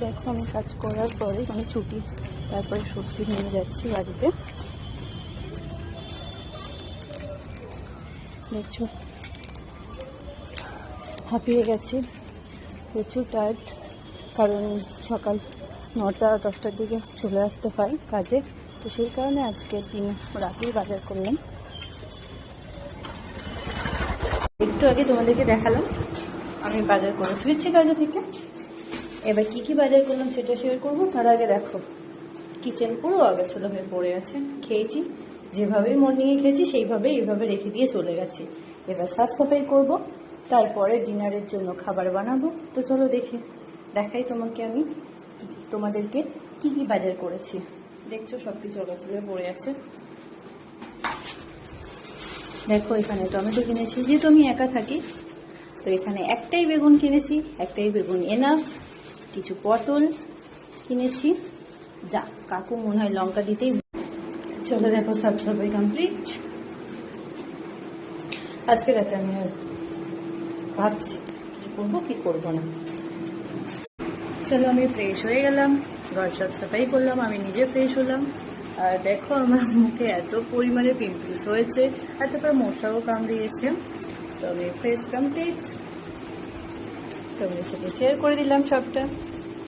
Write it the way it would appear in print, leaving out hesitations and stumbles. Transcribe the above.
দেখো আমি কাজ করার পরে মানে ছুটি তারপরে সবজি নিয়ে যাচ্ছি বাড়িতে। দেখছো হাঁপিয়ে গেছি, প্রচুর টায়ার্ড, কারণ সকাল 9টা-10টার দিকে চলে আসতে হয় কাজে, তো সেই কারণে আজকে দিন রাতেই বাজার করলাম। একটু আগে তোমাদেরকে দেখালাম আমি বাজার করে ফিরছি কাজে থেকে। এবার কি কি বাজার করলাম সেটা শেয়ার করবো। তার আগে দেখো কিচেন পুরো অগোছালো হয়ে পড়ে আছে। খেয়েছি যেভাবে মর্নিংয়ে খেয়েছি সেইভাবেই এইভাবে রেখে দিয়ে চলে গেছি। এবার সাফ সাফাই করবো, তারপরে ডিনারের জন্য খাবার বানাবো। তো চলো দেখাই তোমাদেরকে কি কি বাজার করেছি। দেখছো সব কিছু অগোছালো হয়ে পড়ে আছে। দেখো এখানে টমেটো কিনেছি, যেহেতু আমি একা থাকি তো এখানে একটাই বেগুন কিনেছি, একটাই বেগুন এনাফ। কিছু পটল কিনেছি, যা কাকু মনে হয় লঙ্কা দিতেই। চলো দেখো সাফ সাফাই কমপ্লিট। আজকে রাতে আমি ভাবছি কি করবো কি করবো না। চলো আমি ফ্রেশ হয়ে গেলাম, ঘর সাফ সাফাই করলাম, আমি নিজে ফ্রেশ হলাম। আর দেখো আমার মুখে এত পরিমাণে পিম্পলস হয়েছে, আর তারপরে মশাও কামড়িয়েছে। তো আমি ফ্রেশ কমপ্লিট, তোমাদের সাথে শেয়ার করে দিলাম সবটা।